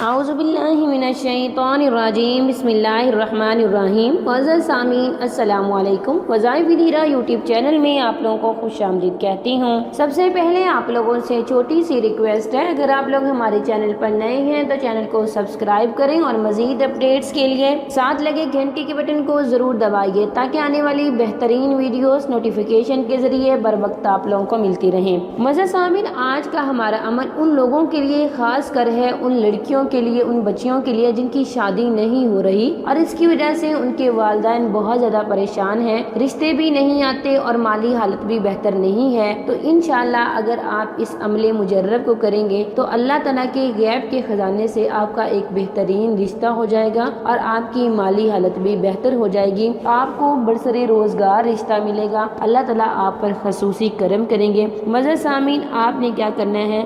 اعوذ باللہ من الشیطان الرجیم بسم اللہ الرحمن الرحیم۔ معزز سامعین السلام علیکم۔ وظائف ودیرہ یوٹیوب چینل میں آپ لوگوں کو خوش آمدید کہتی ہوں۔ سب سے پہلے آپ لوگوں سے چھوٹی سی ریکویسٹ ہے، اگر آپ لوگ ہمارے چینل پر نئے ہیں تو چینل کو سبسکرائب کریں اور مزید اپڈیٹس کے لیے ساتھ لگے گھنٹی کے بٹن کو ضرور دبائیے تاکہ آنے والی بہترین ویڈیوز نوٹیفیکیشن کے ذریعے بر وقت آپ لوگوں کو ملتی رہیں۔ معزز سامعین، آج کا ہمارا عمل ان لوگوں کے لیے خاص کر ہے، ان لڑکیوں کے لیے، ان بچیوں کے لیے جن کی شادی نہیں ہو رہی اور اس کی وجہ سے ان کے والدین بہت زیادہ پریشان ہیں، رشتے بھی نہیں آتے اور مالی حالت بھی بہتر نہیں ہے۔ تو انشاءاللہ اگر آپ اس عمل مجرب کو کریں گے تو اللہ تعالیٰ کے غیب کے خزانے سے آپ کا ایک بہترین رشتہ ہو جائے گا اور آپ کی مالی حالت بھی بہتر ہو جائے گی، آپ کو برسر روزگار رشتہ ملے گا، اللہ تعالیٰ آپ پر خصوصی کرم کریں گے۔ معزز سامعین، آپ نے کیا کرنا ہے،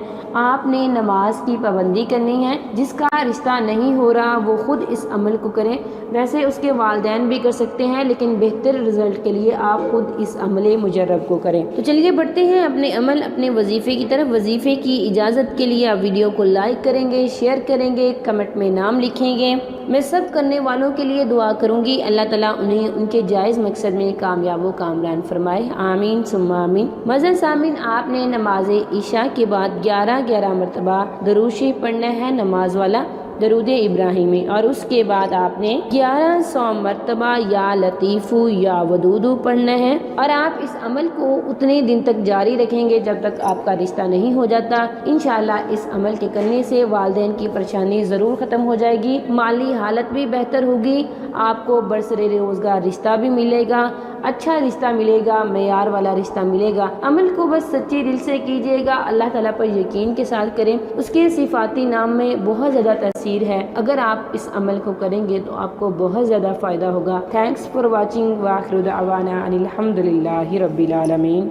آپ نے نماز کی پابندی کرنی ہے۔ جس کا رشتہ نہیں ہو رہا وہ خود اس عمل کو کریں، ویسے اس کے والدین بھی کر سکتے ہیں لیکن بہتر رزلٹ کے لیے آپ خود اس عمل مجرب کو کریں۔ تو چلیے بڑھتے ہیں اپنے عمل، اپنے وظیفے کی طرف۔ وظیفے کی اجازت کے لیے آپ ویڈیو کو لائک کریں گے، شیئر کریں گے، کمنٹ میں نام لکھیں گے۔ میں سب کرنے والوں کے لیے دعا کروں گی، اللہ تعالیٰ انہیں ان کے جائز مقصد میں کامیاب و کامران فرمائے، آمین ثم آمین۔ معزز سامعین، آپ نے نماز عشاء کے بعد 11 مرتبہ درود شریف پڑھنا ہے، نماز والا درود ابراہیمی، اور اس کے بعد آپ نے 1100 مرتبہ یا لطیف یا ودود پڑھنا ہے، اور آپ اس عمل کو اتنے دن تک جاری رکھیں گے جب تک آپ کا رشتہ نہیں ہو جاتا۔ انشاءاللہ اس عمل کے کرنے سے والدین کی پریشانی ضرور ختم ہو جائے گی، مالی حالت بھی بہتر ہوگی، آپ کو برسر روزگار رشتہ بھی ملے گا، اچھا رشتہ ملے گا، معیار والا رشتہ ملے گا۔ عمل کو بس سچی دل سے کیجیے گا، اللہ تعالیٰ پر یقین کے ساتھ کریں، اس کے صفاتی نام میں بہت زیادہ تاثیر ہے، اگر آپ اس عمل کو کریں گے تو آپ کو بہت زیادہ فائدہ ہوگا۔ تھینکس فار واچنگ، وآخر دعوانا ان الحمد للہ رب العالمین۔